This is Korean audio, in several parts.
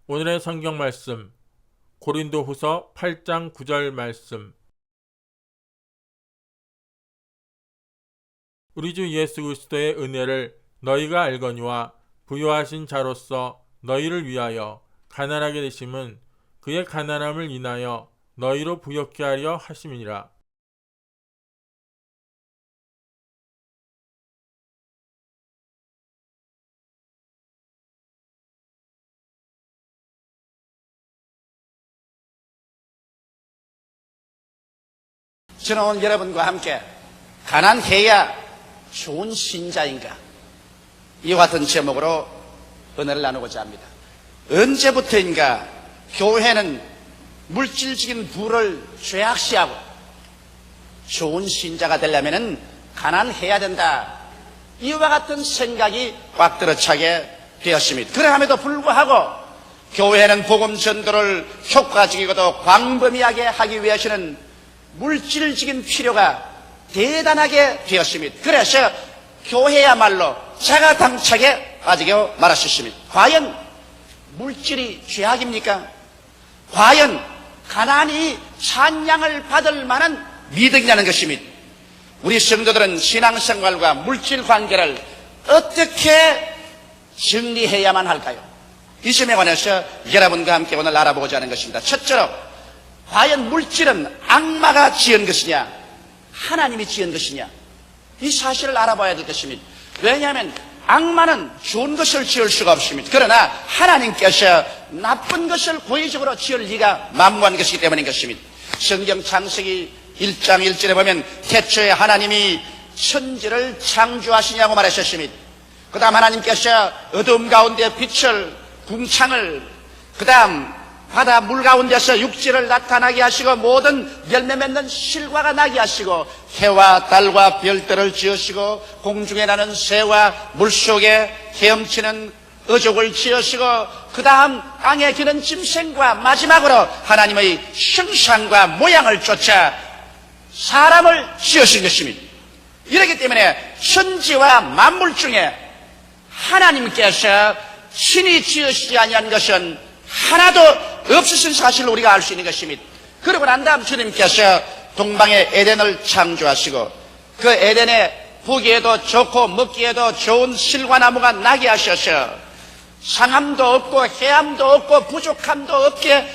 오늘의 성경 말씀 고린도후서 8장 9절 말씀. 우리 주 예수 그리스도의 은혜를 너희가 알거니와 부요하신 자로서 너희를 위하여 가난하게 되심은 그의 가난함을 인하여 너희로 부욕케 하려 하심이니라. 저는 오늘 여러분과 함께 가난해야 좋은 신자인가, 이와 같은 제목으로 은혜를 나누고자 합니다. 언제부터인가 교회는 물질적인 부를 죄악시하고 좋은 신자가 되려면 가난해야 된다, 이와 같은 생각이 꽉 들어차게 되었습니다. 그러함에도 불구하고 교회는 복음 전도를 효과적이고도 광범위하게 하기 위해서는 물질적인 필요가 대단하게 되었습니다. 그래서 교회야말로 자가당착에 빠지게 말하셨습니다. 과연 물질이 죄악입니까? 과연 가난이 찬양을 받을 만한 미덕이냐는 것입니다. 우리 성도들은 신앙생활과 물질 관계를 어떻게 정리해야만 할까요? 이 점에 관해서 여러분과 함께 오늘 알아보고자 하는 것입니다. 첫째로, 과연 물질은 악마가 지은 것이냐, 하나님이 지은 것이냐, 이 사실을 알아봐야 될 것입니다. 왜냐하면 악마는 좋은 것을 지을 수가 없습니다. 그러나 하나님께서 나쁜 것을 고의적으로 지을 리가 만무한 것이기 때문인 것입니다. 성경 창세기 1장 1절에 보면 태초에 하나님이 천지를 창조하시냐고 말하셨습니다. 그 다음 하나님께서 어둠 가운데 빛을, 궁창을, 그 다음 바다 물 가운데서 육지를 나타나게 하시고 모든 열매 맺는 실과가 나게 하시고 해와 달과 별들을 지으시고 공중에 나는 새와 물속에 헤엄치는 어족을 지으시고 그 다음 땅에 기는 짐승과 마지막으로 하나님의 형상과 모양을 쫓아 사람을 지으신 것입니다. 이렇기 때문에 천지와 만물 중에 하나님께서 신이 지으시지 아니한 것은 하나도 없으신 사실을 우리가 알 수 있는 것입니다. 그러고 난 다음 주님께서 동방의 에덴을 창조하시고 그 에덴에 보기에도 좋고 먹기에도 좋은 실과나무가 나게 하셔서 상함도 없고 해함도 없고 부족함도 없게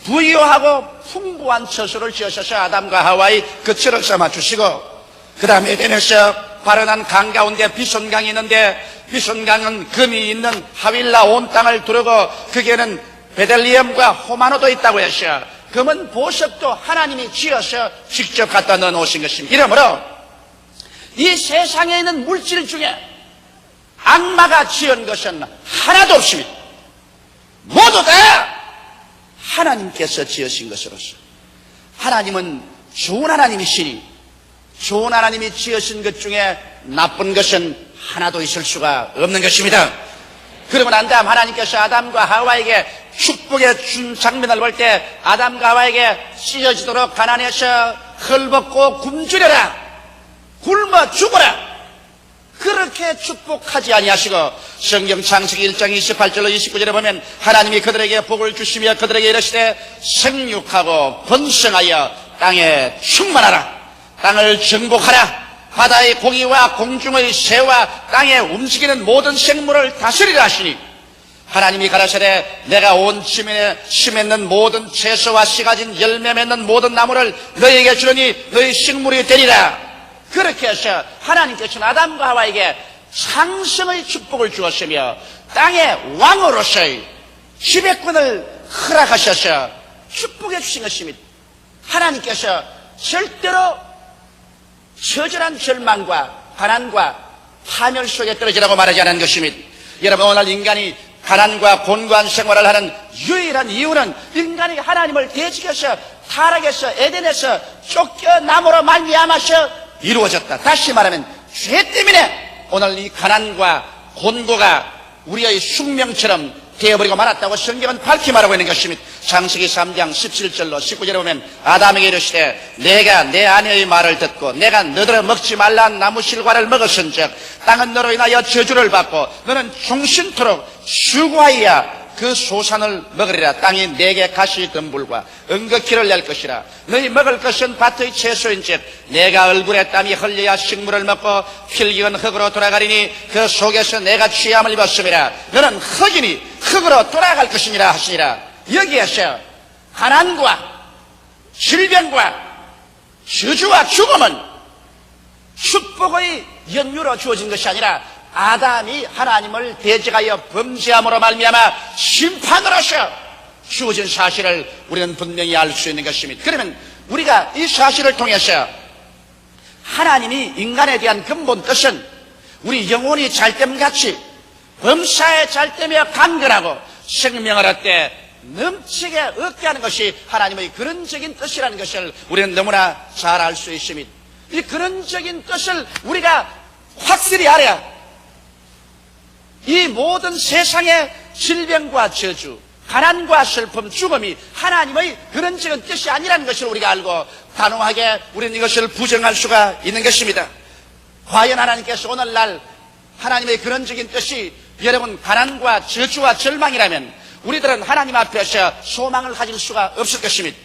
부유하고 풍부한 처소를 지으셔서 아담과 하와의 거처를 삼아주시고 그 다음 에덴에서 발현한 강 가운데 비손강이 있는데 비손강은 금이 있는 하윌라 온 땅을 두르고 거기에는 베들리헴과 호마노도 있다고 해서 금은 보석도 하나님이 지어서 직접 갖다 넣어놓으신 것입니다. 이러므로 이 세상에 있는 물질 중에 악마가 지은 것은 하나도 없습니다. 모두 다 하나님께서 지으신 것으로서 하나님은 좋은 하나님이시니 좋은 하나님이 지으신 것 중에 나쁜 것은 하나도 있을 수가 없는 것입니다. 그러고 난 다음 하나님께서 아담과 하와에게 축복의 준 장면을 볼 때 아담과 하와에게 찢어지도록 가난해서 헐벗고 굶주려라, 굶어 죽어라, 그렇게 축복하지 아니하시고 성경 창세기 1장 28절로 29절에 보면 하나님이 그들에게 복을 주시며 그들에게 이르시되 생육하고 번성하여 땅에 충만하라, 땅을 정복하라, 바다의 고기와 공중의 새와 땅에 움직이는 모든 생물을 다스리라 하시니 하나님이 가라사대 내가 온 지면에 심했는 모든 채소와 씨 가진 열매 맺는 모든 나무를 너희에게 주려니 너희 식물이 되리라. 그렇게 해서 하나님께서는 아담과 하와에게 상승의 축복을 주었으며 땅의 왕으로서의 지배권을 허락하셔서 축복해 주신 것입니다. 하나님께서 절대로 처절한 절망과 가난과 파멸 속에 떨어지라고 말하지 않은 것입니다. 여러분, 오늘 인간이 가난과 곤고한 생활을 하는 유일한 이유는 인간이 하나님을 대적해서 타락해서 에덴에서 쫓겨남으로 말미암아서 이루어졌다. 다시 말하면 죄 때문에 오늘 이 가난과 곤고가 우리의 숙명처럼 되어버리고 말았다고 성경은 밝히 말하고 있는 것입니다. 창세기 3장 17절로 19절에 보면 아담에게 이르시되 내가 내 아내의 말을 듣고 내가 너더러 먹지 말라는 나무 실과를 먹었은즉 땅은 너로 인하여 저주를 받고 너는 종신토록 수고하여야 그 소산을 먹으리라. 땅이 내게 가시 덤불과 은거키를 낼 것이라. 너희 먹을 것은 밭의 채소인즉 내가 얼굴에 땀이 흘려야 식물을 먹고 필기은 흙으로 돌아가리니 그 속에서 내가 취함을 입었음이라. 너는 흙이니 흙으로 돌아갈 것이니라 하시니라. 여기에서 가난과 질병과 저주와 죽음은 축복의 연유로 주어진 것이 아니라 아담이 하나님을 대적하여 범죄함으로 말미암아 심판으로서 주어진 사실을 우리는 분명히 알 수 있는 것입니다. 그러면 우리가 이 사실을 통해서 하나님이 인간에 대한 근본 뜻은 우리 영혼이 잘됨같이 범사에 잘되며 강건하고 생명을 얻되 넘치게 얻게 하는 것이 하나님의 근원적인 뜻이라는 것을 우리는 너무나 잘 알 수 있습니다. 이 근원적인 뜻을 우리가 확실히 알아야 이 모든 세상의 질병과 저주, 가난과 슬픔, 죽음이 하나님의 근원적인 뜻이 아니라는 것을 우리가 알고 단호하게 우리는 이것을 부정할 수가 있는 것입니다. 과연 하나님께서 오늘날 하나님의 근원적인 뜻이 여러분 가난과 저주와 절망이라면 우리들은 하나님 앞에서 소망을 가질 수가 없을 것입니다.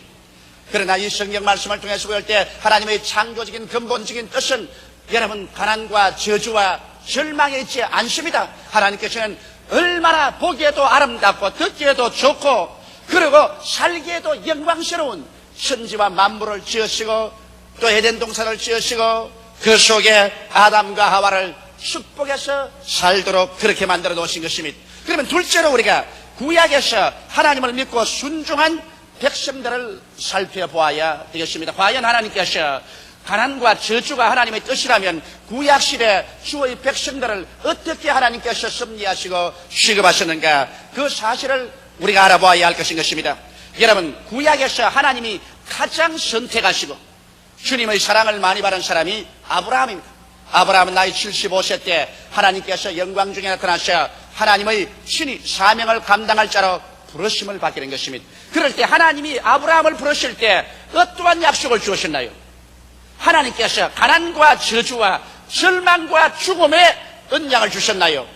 그러나 이 성경 말씀을 통해서 볼 때 하나님의 창조적인 근본적인 뜻은 여러분 가난과 저주와 절망에 있지 않습니다. 하나님께서는 얼마나 보기에도 아름답고 듣기에도 좋고 그리고 살기에도 영광스러운 천지와 만물을 지으시고 또 에덴 동산을 지으시고 그 속에 아담과 하와를 축복해서 살도록 그렇게 만들어 놓으신 것입니다. 그러면 둘째로 우리가 구약에서 하나님을 믿고 순종한 백성들을 살펴보아야 되겠습니다. 과연 하나님께서 가난과 저주가 하나님의 뜻이라면 구약시대 주의 백성들을 어떻게 하나님께서 섭리하시고 취급하셨는가 그 사실을 우리가 알아보아야 할 것입니다. 여러분 구약에서 하나님이 가장 선택하시고 주님의 사랑을 많이 받은 사람이 아브라함입니다. 아브라함은 나이 75세 때 하나님께서 영광 중에 나타나셔 하나님의 친히 사명을 감당할 자로 부르심을 받게 된 것입니다. 그럴 때 하나님이 아브라함을 부르실 때 어떠한 약속을 주셨나요? 하나님께서 가난과 저주와 절망과 죽음의 언약을 주셨나요?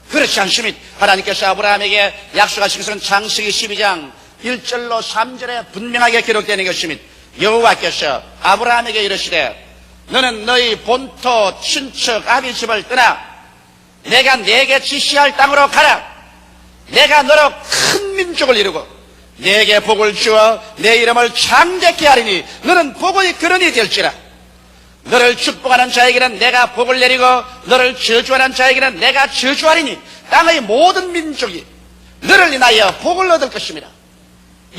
그렇지 않습니다. 하나님께서 아브라함에게 약속하신 것은 창세기 12장 1절로 3절에 분명하게 기록되는 것입니다. 여호와께서 아브라함에게 이르시되 너는 너희 본토 친척 아비 집을 떠나 내가 내게 지시할 땅으로 가라. 내가 너로 큰 민족을 이루고 내게 복을 주어 내 이름을 창대케 하리니 너는 복의 근원이 될지라. 너를 축복하는 자에게는 내가 복을 내리고 너를 저주하는 자에게는 내가 저주하리니 땅의 모든 민족이 너를 인하여 복을 얻을 것입니다.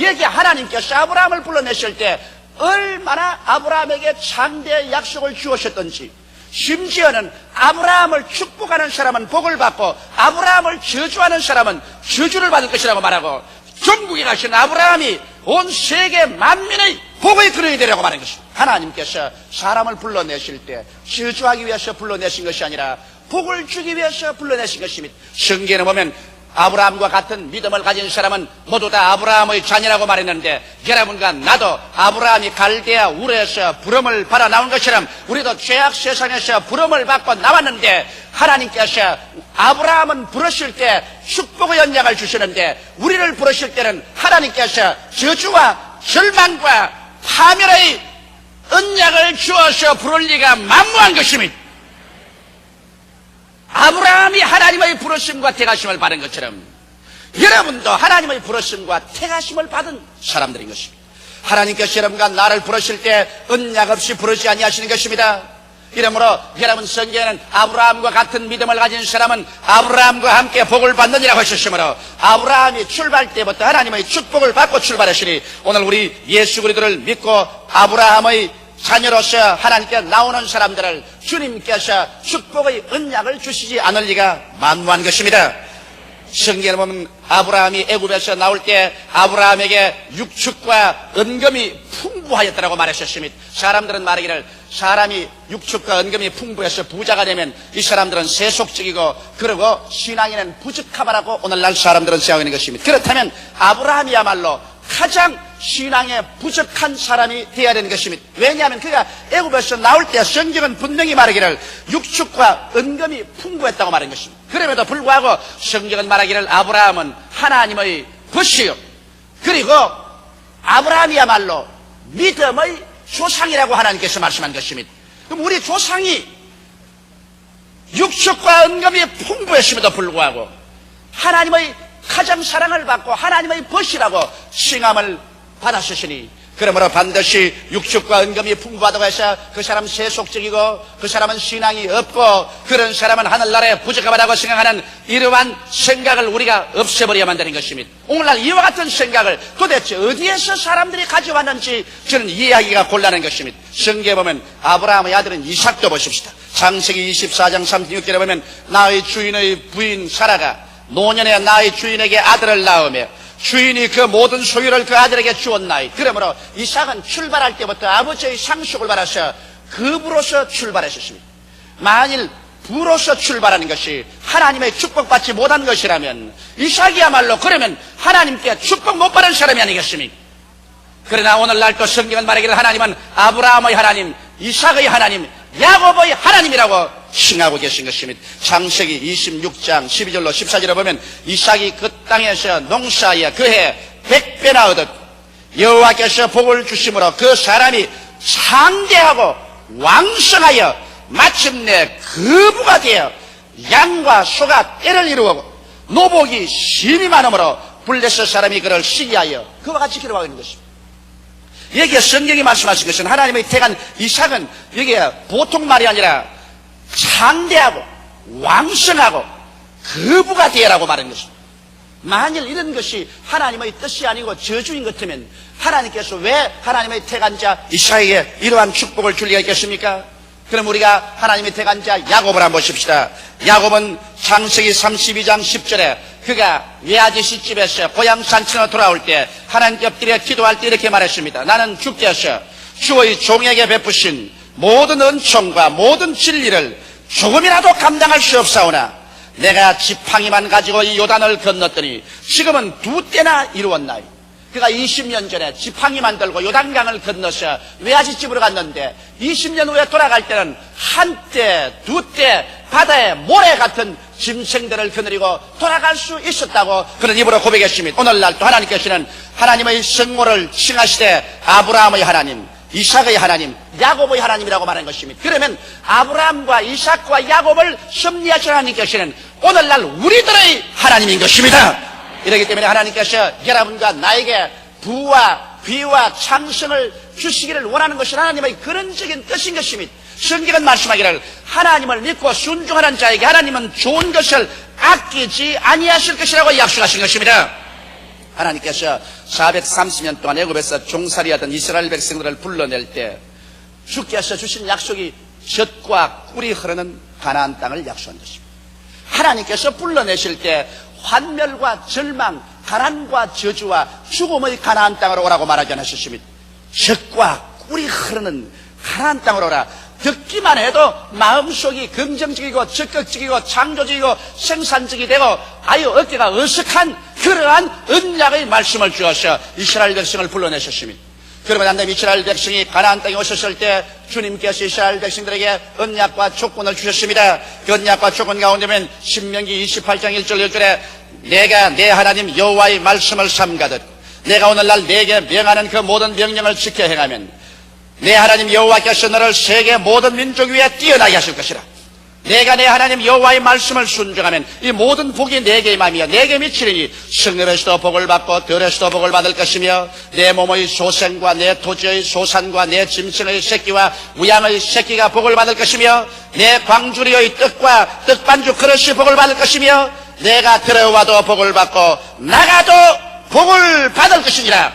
여기 하나님께서 아브라함을 불러내실 때 얼마나 아브라함에게 창대의 약속을 주셨던지 심지어는 아브라함을 축복하는 사람은 복을 받고 아브라함을 저주하는 사람은 저주를 받을 것이라고 말하고 전국에 가신 아브라함이 온 세계 만민의 복의 근원이 되려고 말한 것입니다. 하나님께서 사람을 불러내실 때 저주하기 위해서 불러내신 것이 아니라 복을 주기 위해서 불러내신 것입니다. 성경에 보면 아브라함과 같은 믿음을 가진 사람은 모두 다 아브라함의 자녀라고 말했는데 여러분과 나도 아브라함이 갈대아 우르에서 부름을 받아 나온 것처럼 우리도 죄악 세상에서 부름을 받고 나왔는데 하나님께서 아브라함은 부르실 때 축복의 언약을 주시는데 우리를 부르실 때는 하나님께서 저주와 절망과 파멸의 언약을 주어서 부를 리가 만무한 것입니다. 아브라함이 하나님의 부르심과 택하심을 받은 것처럼 여러분도 하나님의 부르심과 택하심을 받은 사람들인 것입니다. 하나님께서 여러분과 나를 부르실 때 언약 없이 부르지 아니하시는 것입니다. 이러므로 여러분 성경에는 아브라함과 같은 믿음을 가진 사람은 아브라함과 함께 복을 받느니라고 하셨으므로 아브라함이 출발 때부터 하나님의 축복을 받고 출발하시니 오늘 우리 예수 그리스도를 믿고 아브라함의 자녀로서 하나님께 나오는 사람들을 주님께서 축복의 언약을 주시지 않을 리가 만무한 것입니다. 성경에 보면 아브라함이 애굽에서 나올 때 아브라함에게 육축과 은금이 풍부하였다고 말하셨습니다. 사람들은 말하기를 사람이 육축과 은금이 풍부해서 부자가 되면 이 사람들은 세속적이고 그리고 신앙에는 부족하다고 오늘날 사람들은 생각하고 있는 것입니다. 그렇다면 아브라함이야말로 가장 신앙에 부족한 사람이 되어야 되는 것입니다. 왜냐하면 그가 애굽에서 나올 때 성경은 분명히 말하기를 육축과 은금이 풍부했다고 말한 것입니다. 그럼에도 불구하고 성경은 말하기를 아브라함은 하나님의 벗이요, 그리고 아브라함이야말로 믿음의 조상이라고 하나님께서 말씀한 것입니다. 그럼 우리 조상이 육축과 은금이 풍부했음에도 불구하고 하나님의 가장 사랑을 받고 하나님의 벗이라고 칭함을 받았으시니, 그러므로 반드시 육축과 은금이 풍부하다고 해서 그 사람 세속적이고 그 사람은 신앙이 없고 그런 사람은 하늘나라에 부족하다고 생각하는 이러한 생각을 우리가 없애버려야만 되는 것입니다. 오늘날 이와 같은 생각을 도대체 어디에서 사람들이 가져왔는지 저는 이해하기가 곤란한 것입니다. 성경에 보면 아브라함의 아들은 이삭도 보십시다. 창세기 24장 36절에 보면 나의 주인의 부인 사라가 노년에 나의 주인에게 아들을 낳으며 주인이 그 모든 소유를 그 아들에게 주었나이. 그러므로 이삭은 출발할 때부터 아버지의 상속을 받아서 급으로서 출발했었습니다. 만일 부로서 출발하는 것이 하나님의 축복받지 못한 것이라면 이삭이야말로 그러면 하나님께 축복 못 받은 사람이 아니겠습니까? 그러나 오늘날 또 성경은 말하기를 하나님은 아브라함의 하나님, 이삭의 하나님, 야곱의 하나님이라고 칭하고 계신 것입니다. 창세기 26장 12절로 14절에 보면 이삭이 그 땅에서 농사하여 그해 100배나 얻었고 여호와께서 복을 주심으로 그 사람이 창대하고 왕성하여 마침내 거부가 되어 양과 소가 떼를 이루고 노복이 심히 많으므로 블레셋 사람이 그를 시기하여 그와 같이 기록하고 있는 것입니다. 여기에 성경이 말씀하신 것은 하나님의 택한 이삭은 여기에 보통 말이 아니라 창대하고 왕성하고 거부가 되라고 말하는 것입니다. 만일 이런 것이 하나님의 뜻이 아니고 저주인 것 같으면 하나님께서 왜 하나님의 택한 자 이삭에게 이러한 축복을 줄 리가 있겠습니까? 그럼 우리가 하나님의 택한 자 야곱을 한번 보십시다. 야곱은 창세기 32장 10절에 그가 외아지 시집에서 고향 산천으로 돌아올 때 하나님께 엎드려 기도할 때 이렇게 말했습니다. 나는 주께서 주의 종에게 베푸신 모든 은총과 모든 진리를 조금이라도 감당할 수 없사오나 내가 지팡이만 가지고 이 요단을 건넜더니 지금은 2때나 이루었나이. 그가 20년 전에 지팡이만 들고 요단강을 건너서 외아지집으로 갔는데 20년 후에 돌아갈 때는 한때, 2때 바다에 모래 같은 짐승들을 거느리고 돌아갈 수 있었다고 그런 입으로 고백했습니다. 오늘날 또 하나님께서는 하나님의 성모를 칭하시되 아브라함의 하나님, 이삭의 하나님, 야곱의 하나님이라고 말한 것입니다. 그러면 아브라함과 이삭과 야곱을 섭리하신 하나님께서는 오늘날 우리들의 하나님인 것입니다. 이렇기 때문에 하나님께서 여러분과 나에게 부와 귀와 창성을 주시기를 원하는 것은 하나님의 근원적인 뜻인 것입니다. 성경은 말씀하기를 하나님을 믿고 순종하는 자에게 하나님은 좋은 것을 아끼지 아니하실 것이라고 약속하신 것입니다. 하나님께서 430년 동안 애굽에서 종살이하던 이스라엘 백성들을 불러낼 때 주께서 주신 약속이 젖과 꿀이 흐르는 가나안 땅을 약속한 것입니다. 하나님께서 불러내실 때 환멸과 절망, 가난과 저주와 죽음의 가나안 땅으로 오라고 말하지 않으셨습니다. 젖과 꿀이 흐르는 가나안 땅으로 오라. 듣기만 해도 마음속이 긍정적이고 적극적이고 창조적이고 생산적이 되고 아유 어깨가 어색한 그러한 언약의 말씀을 주어서 이스라엘 백성을 불러내셨습니다. 그러면 안 되면 이스라엘 백성이 가나안 땅에 오셨을 때 주님께서 이스라엘 백성들에게 언약과 조건을 주셨습니다. 그 언약과 조건 가운데면 신명기 28장 1절 2절에 내가 내 하나님 여호와의 말씀을 삼가듯 내가 오늘날 내게 명하는 그 모든 명령을 지켜 행하면 내 하나님 여호와께서 너를 세계 모든 민족 위에 뛰어나게 하실 것이라. 내가 내 하나님 여호와의 말씀을 순종하면 이 모든 복이 내게 임하며 내게 미치리니 성읍에서도 복을 받고 들에서도 복을 받을 것이며 내 몸의 소생과 내 토지의 소산과 내 짐승의 새끼와 우양의 새끼가 복을 받을 것이며 내 광주리의 떡과 떡반죽 그릇이 복을 받을 것이며 내가 들어와도 복을 받고 나가도 복을 받을 것이니라.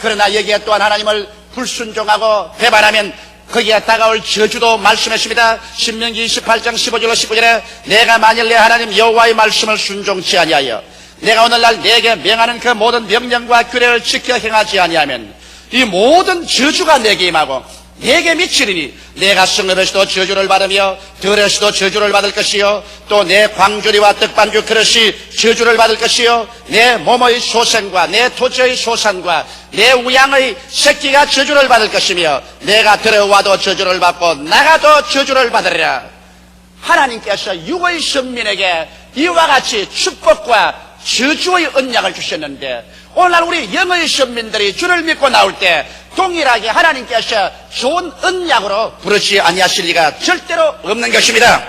그러나 여기에 또한 하나님을 불순종하고 배반하면 거기에 다가올 저주도 말씀했습니다. 신명기 28장 15절로 19절에 내가 만일 내 하나님 여호와의 말씀을 순종치 아니하여 내가 오늘날 내게 명하는 그 모든 명령과 규례를 지켜 행하지 아니하면 이 모든 저주가 내게 임하고 내게 미치리니 내가 성읍에서도 저주를 받으며 들에서도 저주를 받을 것이요 또 내 광주리와 떡반죽 그릇이 저주를 받을 것이요 내 몸의 소생과 내 토지의 소산과 내 우양의 새끼가 저주를 받을 것이며 내가 들어와도 저주를 받고 나가도 저주를 받으리라. 하나님께서 육의 선민에게 이와 같이 축복과 저주의 언약을 주셨는데 오늘날 우리 영의 선민들이 주를 믿고 나올 때 동일하게 하나님께서 좋은 언약으로 부르지 아니하실 리가 절대로 없는 것입니다.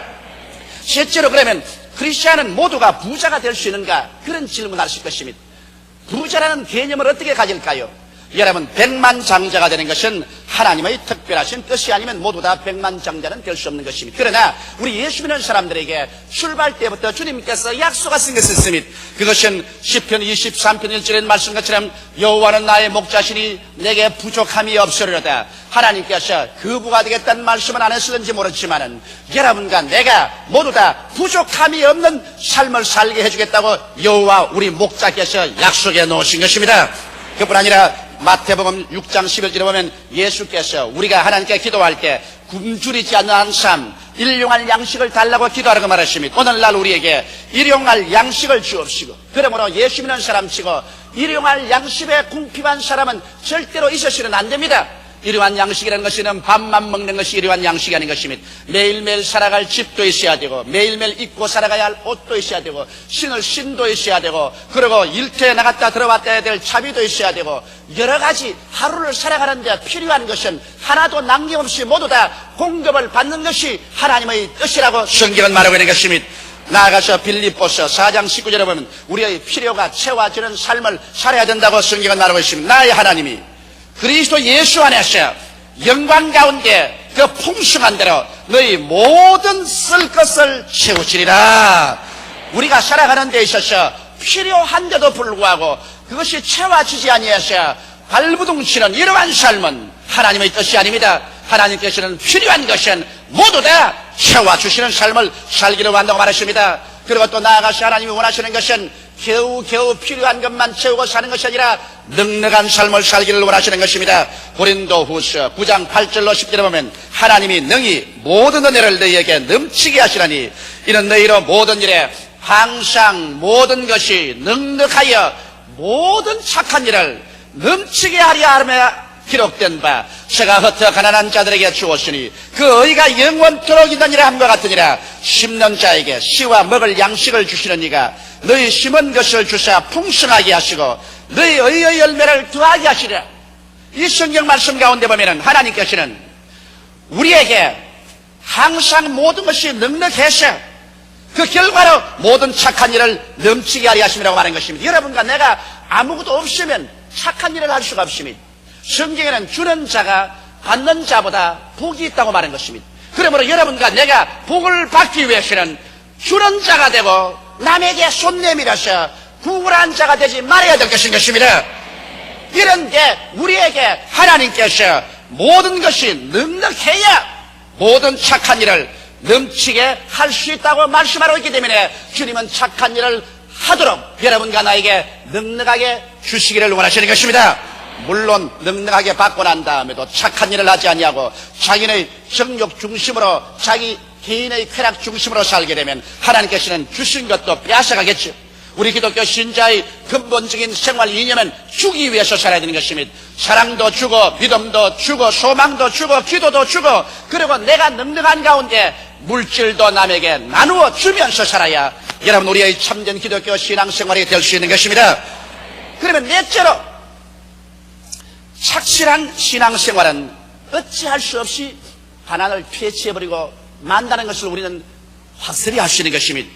실제로 그러면 크리스찬은 모두가 부자가 될 수 있는가? 그런 질문하실 것입니다. 부자라는 개념을 어떻게 가질까요? 여러분, 백만장자가 되는 것은 하나님의 특별하신 뜻이 아니면 모두 다 백만장자는 될 수 없는 것입니다. 그러나 우리 예수 믿는 사람들에게 출발 때부터 주님께서 약속하신 것이 있습니다. 그것은 시편 23편 1절의 말씀 것처럼 여호와는 나의 목자시니 내게 부족함이 없으리로다. 하나님께서 거부가 되겠다는 말씀은 안 했을는지 모르지만은 여러분과 내가 모두 다 부족함이 없는 삶을 살게 해주겠다고 여호와 우리 목자께서 약속해 놓으신 것입니다. 그뿐 아니라 마태복음 6장 11절에 보면 예수께서 우리가 하나님께 기도할 때 굶주리지 않는 삶, 일용할 양식을 달라고 기도하라고 말하십니다. 오늘날 우리에게 일용할 양식을 주옵시고, 그러므로 예수 믿는 사람치고 일용할 양식에 궁핍한 사람은 절대로 있어서는 안 됩니다. 일용할 양식이라는 것은 밥만 먹는 것이 일용할 양식이 아닌 것입니다. 매일매일 살아갈 집도 있어야 되고 매일매일 입고 살아가야 할 옷도 있어야 되고 신을 신도 있어야 되고 그리고 일터에 나갔다 들어왔다 해야 될 차비도 있어야 되고 여러 가지 하루를 살아가는 데 필요한 것은 하나도 남김없이 모두 다 공급을 받는 것이 하나님의 뜻이라고 성경은 말하고 있는 것입니다. 나아가서 빌립보서 4장 19절에 보면 우리의 필요가 채워지는 삶을 살아야 된다고 성경은 말하고 있습니다. 나의 하나님이 그리스도 예수 안에서 영광 가운데 그 풍성한 대로 너희 모든 쓸 것을 채우시리라. 우리가 살아가는 데 있어서 필요한데도 불구하고 그것이 채워지지 아니해서 발부둥치는 이러한 삶은 하나님의 뜻이 아닙니다. 하나님께서는 필요한 것은 모두 다 채워주시는 삶을 살기를 원한다고 말하십니다. 그리고 또 나아가서 하나님이 원하시는 것은 겨우 필요한 것만 채우고 사는 것이 아니라 넉넉한 삶을 살기를 원하시는 것입니다. 고린도후서 9장 8절로 10절에 보면 하나님이 능히 모든 은혜를 너희에게 넘치게 하시라니 이는 너희로 모든 일에 항상 모든 것이 넉넉하여 모든 착한 일을 넘치게 하려 하며 기록된 바 제가 흩어 가난한 자들에게 주었으니 그 의가 영원토록 있느니라 함과 같으니라. 심는 자에게 씨와 먹을 양식을 주시는 이가 너희 심은 것을 주사 풍성하게 하시고 너희 의의 열매를 더하게 하시리라. 이 성경 말씀 가운데 보면은 하나님께서는 우리에게 항상 모든 것이 넉넉해서 그 결과로 모든 착한 일을 넘치게 하려 하심이라고 말한 것입니다. 여러분과 내가 아무것도 없으면 착한 일을 할 수가 없습니다. 성경에는 주는 자가 받는 자보다 복이 있다고 말한 것입니다. 그러므로 여러분과 내가 복을 받기 위해서는 주는 자가 되고 남에게 손 내밀어서 구걸한 자가 되지 말아야 될 것입니다. 이런 게 우리에게 하나님께서 모든 것이 넉넉해야 모든 착한 일을 넘치게 할 수 있다고 말씀하고 있기 때문에 주님은 착한 일을 하도록 여러분과 나에게 넉넉하게 주시기를 원하시는 것입니다. 물론 넉넉하게 받고 난 다음에도 착한 일을 하지 아니하고 자기의 정욕 중심으로 자기 개인의 쾌락 중심으로 살게 되면 하나님께서는 주신 것도 빼앗아가겠죠. 우리 기독교 신자의 근본적인 생활 이념은 주기 위해서 살아야 되는 것입니다. 사랑도 주고 믿음도 주고 소망도 주고 기도도 주고 그리고 내가 넉넉한 가운데 물질도 남에게 나누어 주면서 살아야 여러분 우리의 참된 기독교 신앙생활이 될 수 있는 것입니다. 그러면 넷째로 착실한 신앙생활은 어찌할 수 없이 가난을 퇴치해버리고 만다는 것을 우리는 확실히 할 수 있는 것입니다.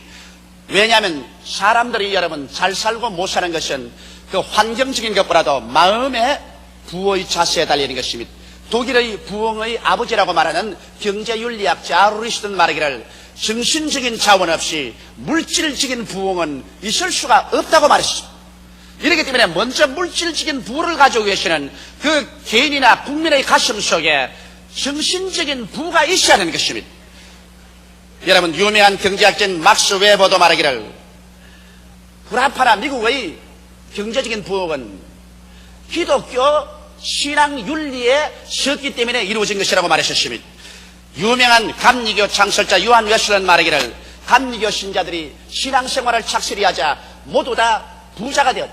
왜냐하면 사람들이 여러분 잘 살고 못 사는 것은 그 환경적인 것보다도 마음의 부의 자세에 달리는 것입니다. 독일의 부흥의 아버지라고 말하는 경제윤리학자 아르리스트는 말하기를 정신적인 자원 없이 물질적인 부흥은 있을 수가 없다고 말했습니다. 이렇기 때문에 먼저 물질적인 부를 가지고 계시는 그 개인이나 국민의 가슴 속에 정신적인 부가 있어야 하는 것입니다. 여러분 유명한 경제학자인 막스 웨버도 말하기를 불합하나 미국의 경제적인 부흥은 기독교 신앙 윤리에 섰기 때문에 이루어진 것이라고 말하셨습니다. 유명한 감리교 창설자 요한 웨슬레는 말하기를 감리교 신자들이 신앙생활을 착실히 하자 모두 다 부자가 되었다.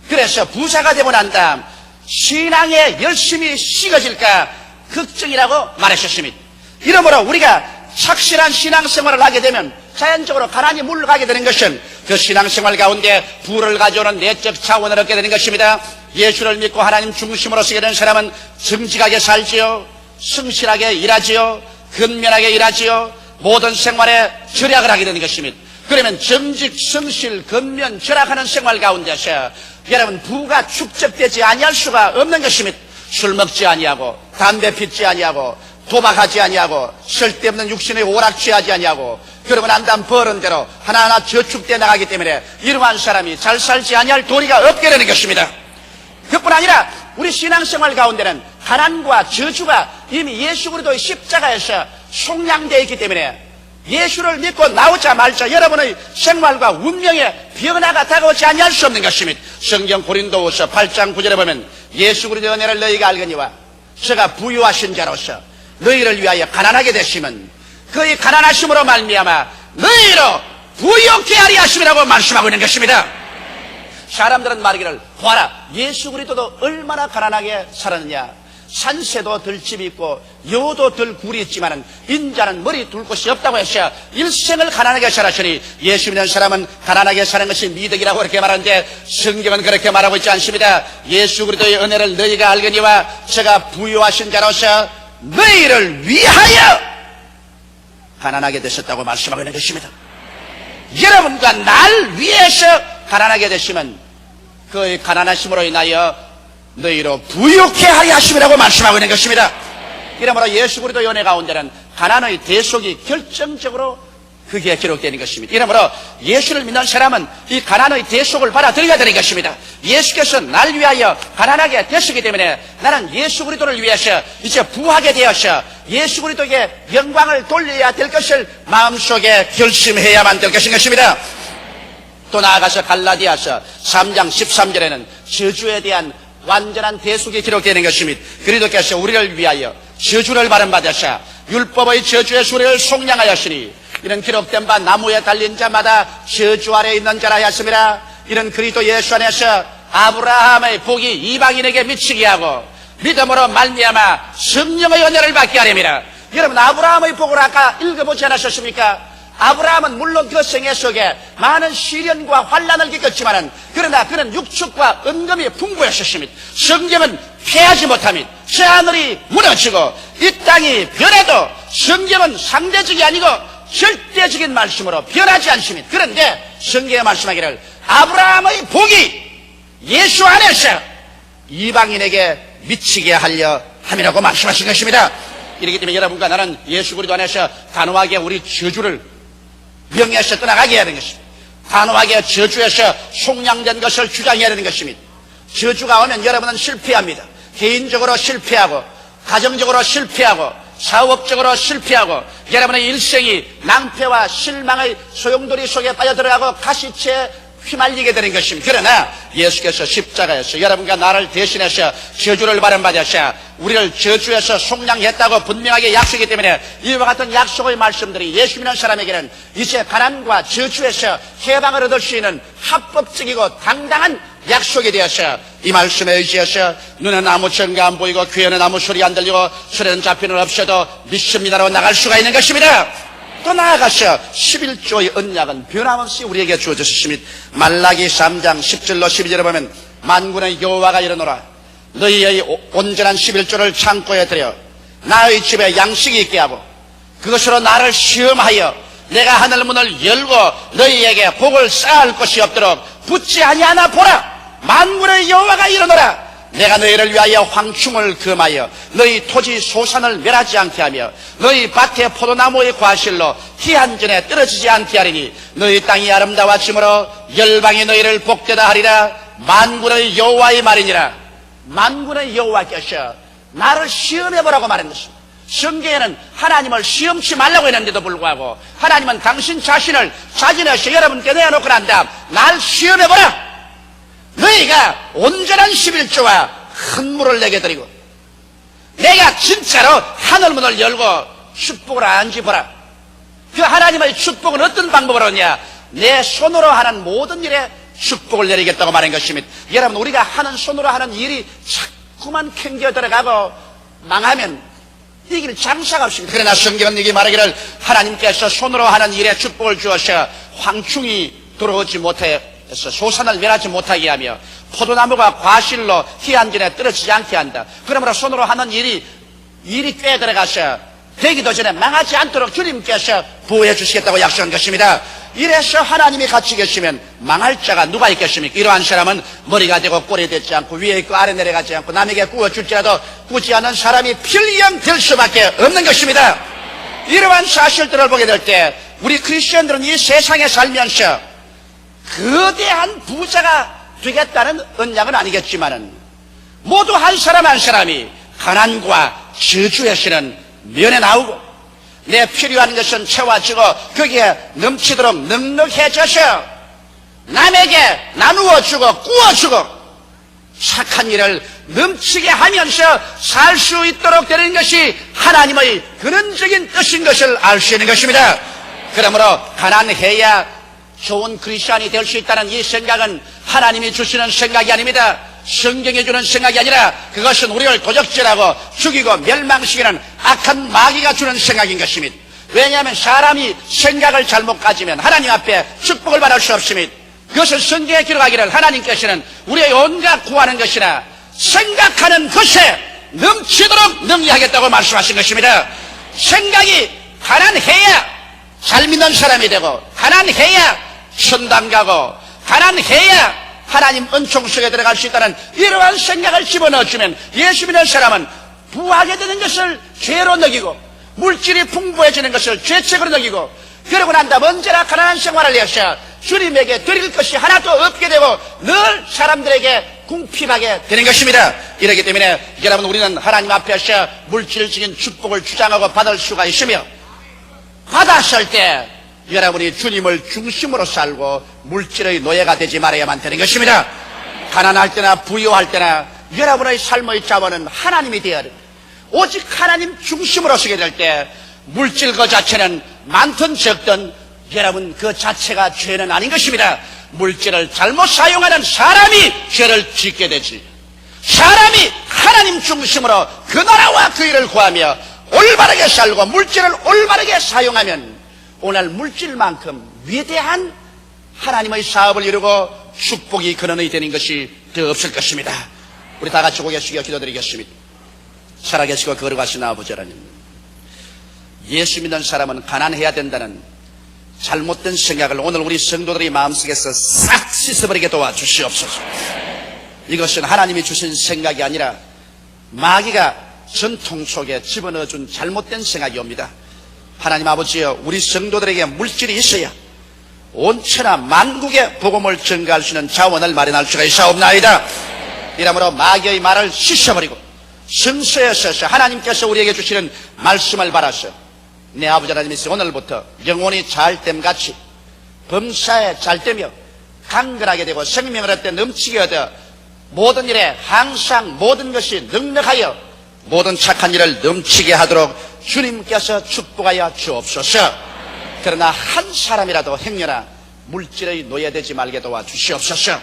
그래서 부자가 되고 난 다음 신앙에 열심히 식어질까 걱정이라고 말하셨습니다. 이러므로 우리가 착실한 신앙생활을 하게 되면 자연적으로 가난이 물러가게 되는 것은 그 신앙생활 가운데 부를 가져오는 내적 차원을 얻게 되는 것입니다. 예수를 믿고 하나님 중심으로 서게 된 사람은 정직하게 살지요, 성실하게 일하지요, 근면하게 일하지요, 모든 생활에 절약을 하게 되는 것입니다. 그러면 정직, 성실, 근면, 절약하는 생활 가운데서 여러분 부가 축적되지 아니할 수가 없는 것입니다. 술 먹지 아니하고 담배 피지 아니하고 도박하지 아니하고 쓸데없는 육신의 오락 취하지 아니하고 그러고 난 다음 버는 대로 하나하나 저축돼 나가기 때문에 이러한 사람이 잘 살지 아니할 도리가 없게 되는 것입니다. 그뿐 아니라 우리 신앙생활 가운데는 가난과 저주가 이미 예수 그리스도의 십자가에서 속량되어 있기 때문에 예수를 믿고 나오자마자 여러분의 생활과 운명에 변화가 다가오지 아니할 수 없는 것입니다. 성경 고린도후서 8장 9절에 보면 예수 그리스도의 은혜를 너희가 알거니와 저가 부유하신 자로서 너희를 위하여 가난하게 되시면 그의 가난하심으로 말미암아 너희로 부유케 하리 하심이라고 말씀하고 있는 것입니다. 사람들은 말하기를 보아라 예수 그리스도도 얼마나 가난하게 살았느냐. 산새도 들 집이 있고 여우도 들 굴이 있지만 인자는 머리 둘 곳이 없다고 해서 일생을 가난하게 살았으니 예수 믿는 사람은 가난하게 사는 것이 미덕이라고 그렇게 말하는데 성경은 그렇게 말하고 있지 않습니다. 예수 그리스도의 은혜를 너희가 알거니와 저가 부유하신 자로서 너희를 위하여 가난하게 되셨다고 말씀하고 있는 것입니다. 여러분과 날 위해서 가난하게 되시면 그의 가난하심으로 인하여 너희로 부유케 하려 하심이라고 말씀하고 있는 것입니다. 이러므로 예수 그리스도의 은혜 가운데는 가난의 대속이 결정적으로 그게 기록되는 것입니다. 이러므로 예수를 믿는 사람은 이 가난의 대속을 받아들여야 되는 것입니다. 예수께서 날 위하여 가난하게 되시기 때문에 나는 예수 그리스도를 위해서 이제 부하게 되어서 예수 그리스도에게 영광을 돌려야 될 것을 마음속에 결심해야만 될 것입니다. 또 나아가서 갈라디아서 3장 13절에는 저주에 대한 완전한 대속이 기록되는 것입니다. 그리스도께서 우리를 위하여 저주를 받으사 율법의 저주의 수레를 속량하였으니 이런 기록된 바 나무에 달린 자마다 저주 아래 있는 자라 하였습니다. 이런 그리스도 예수 안에서 아브라함의 복이 이방인에게 미치게 하고 믿음으로 말미암아 성령의 은혜를 받게 하렵니다. 여러분 아브라함의 복을 아까 읽어보지 않으셨습니까? 아브라함은 물론 그 생애 속에 많은 시련과 환난을 겪었지만 그러나 그는 육축과 은금이 풍부했었습니다. 성경은 패하지 못함이 저 하늘이 무너지고 이 땅이 변해도 성경은 상대적이 아니고 절대적인 말씀으로 변하지 않습니다. 그런데 성경에 말씀하기를 아브라함의 복이 예수 안에서 이방인에게 미치게 하려 함이라고 말씀하신 것입니다. 이렇기 때문에 여러분과 나는 예수 그리스도 안에서 단호하게 우리 저주를 명예에서 떠나가게 해야 되는 것입니다. 단호하게 저주에서 속량된 것을 주장해야 되는 것입니다. 저주가 오면 여러분은 실패합니다. 개인적으로 실패하고 가정적으로 실패하고 사업적으로 실패하고 여러분의 일생이 낭패와 실망의 소용돌이 속에 빠져들어가고 가시체에 휘말리게 되는 것입니다. 그러나 예수께서 십자가에서 여러분과 나를 대신해서 저주를 받으셔 우리를 저주에서 속량했다고 분명하게 약속이기 때문에 이와 같은 약속의 말씀들이 예수 믿는 사람에게는 이제 가난과 저주에서 해방을 얻을 수 있는 합법적이고 당당한 약속이 되어서 이 말씀에 의지해서 눈은 아무 증거 안 보이고 귀에는 아무 소리 안 들리고 손에는 잡히는 없어도 믿습니다로 나갈 수가 있는 것입니다. 또 나아가서 11조의 언약은 변함없이 우리에게 주어졌습니다. 말라기 3장 10절로 12절에 보면 만군의 여호와가 이르노라 너희의 온전한 11조를 창고에 들여 나의 집에 양식이 있게 하고 그것으로 나를 시험하여 내가 하늘문을 열고 너희에게 복을 쌓을 것이 없도록 붙지 아니하나 보라. 만군의 여호와가 이르노라 내가 너희를 위하여 황충을 금하여 너희 토지 소산을 멸하지 않게 하며 너희 밭에 포도나무의 과실로 기한 전에 떨어지지 않게 하리니 너희 땅이 아름다워짐으로 열방이 너희를 복되다 하리라. 만군의 여호와의 말이니라. 만군의 여호와께서 나를 시험해보라고 말한 것입니다. 성경에는 하나님을 시험치 말라고 했는데도 불구하고 하나님은 당신 자신을 자진해서 여러분께 내어놓고 난 다음 날 시험해보라. 너희가 온전한 11조와 큰 물을 내게 드리고 내가 진짜로 하늘문을 열고 축복을 안지 보라. 그 하나님의 축복은 어떤 방법으로 하냐? 내 손으로 하는 모든 일에 축복을 내리겠다고 말한 것입니다. 여러분, 우리가 하는 손으로 하는 일이 자꾸만 캥겨 들어가고 망하면 이길 장사가 없습니다. 그러나 성경은 이게 말하기를 하나님께서 손으로 하는 일에 축복을 주어서 황충이 들어오지 못해서 소산을 멸하지 못하게 하며 포도나무가 과실로 희한전에 떨어지지 않게 한다. 그러므로 손으로 하는 일이 꽤 들어가서 되기도 전에 망하지 않도록 주님께서 보호해 주시겠다고 약속한 것입니다. 이래서 하나님이 같이 계시면 망할 자가 누가 있겠습니까? 이러한 사람은 머리가 되고 꼴이 되지 않고 위에 있고 아래 내려가지 않고 남에게 구워줄지라도 꾸지 않은 사람이 필령 될 수밖에 없는 것입니다. 이러한 사실들을 보게 될 때 우리 크리스천들은 이 세상에 살면서 거대한 부자가 되겠다는 언약은 아니겠지만은 모두 한 사람 한 사람이 가난과 저주에서는 면해 나오고 내 필요한 것은 채워지고 거기에 넘치도록 넉넉해져서 남에게 나누어 주고 구워 주고 착한 일을 넘치게 하면서 살 수 있도록 되는 것이 하나님의 근원적인 뜻인 것을 알 수 있는 것입니다. 그러므로 가난해야 좋은 크리스천이 될 수 있다는 이 생각은 하나님이 주시는 생각이 아닙니다. 성경이 주는 생각이 아니라 그것은 우리를 도적질하고 죽이고 멸망시키는 악한 마귀가 주는 생각인 것입니다. 왜냐하면 사람이 생각을 잘못 가지면 하나님 앞에 축복을 받을 수 없습니다. 그것을 성경에 기록하기를 하나님께서는 우리의 온갖 구하는 것이나 생각하는 것에 넘치도록 능리하겠다고 말씀하신 것입니다. 생각이 가난해야 잘 믿는 사람이 되고 가난해야 천당 가고 가난해야 하나님 은총 속에 들어갈 수 있다는 이러한 생각을 집어넣어주면 예수 믿는 사람은 부하게 되는 것을 죄로 여기고 물질이 풍부해지는 것을 죄책으로 여기고 그러고 난 다음 언제나 가난한 생활을 해서 주님에게 드릴 것이 하나도 없게 되고 늘 사람들에게 궁핍하게 되는 것입니다. 이렇기 때문에 여러분, 우리는 하나님 앞에서 물질적인 축복을 주장하고 받을 수가 있으며 받았을 때 여러분이 주님을 중심으로 살고 물질의 노예가 되지 말아야만 되는 것입니다. 가난할 때나 부유할 때나 여러분의 삶의 자원은 하나님이 되어야 합니다. 오직 하나님 중심으로 서게 될 때 물질 그 자체는 많든 적든 여러분 그 자체가 죄는 아닌 것입니다. 물질을 잘못 사용하는 사람이 죄를 짓게 되지, 사람이 하나님 중심으로 그 나라와 그 일을 구하며 올바르게 살고 물질을 올바르게 사용하면 오늘 물질만큼 위대한 하나님의 사업을 이루고 축복이 근원이 되는 것이 더 없을 것입니다. 우리 다 같이 고개 숙여 기도드리겠습니다. 살아계시고 거룩하신 아버지 하나님, 예수 믿는 사람은 가난해야 된다는 잘못된 생각을 오늘 우리 성도들의 마음속에서 싹 씻어버리게 도와주시옵소서. 이것은 하나님이 주신 생각이 아니라 마귀가 전통 속에 집어넣어준 잘못된 생각이 옵니다. 하나님 아버지여, 우리 성도들에게 물질이 있어야 온천하 만국의 복음을 전가할 수 있는 자원을 마련할 수가 있사옵나이다. 이러므로 마귀의 말을 씻어버리고 성서에 서서 하나님께서 우리에게 주시는 말씀을 받아서 내 아버지 하나님이 오늘부터 영혼이 잘됨같이 범사에 잘되며 강건하게 되고 생명을 얻되 넘치게 얻어 모든 일에 항상 모든 것이 넉넉하여 모든 착한 일을 넘치게 하도록 주님께서 축복하여 주옵소서. 그러나 한 사람이라도 행여나 물질의 노예되지 말게 도와주시옵소서.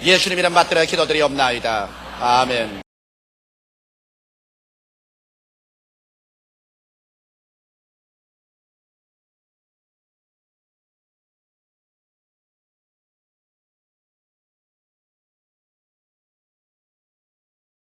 예수님 이름 받들어 기도드리옵나이다. 아멘.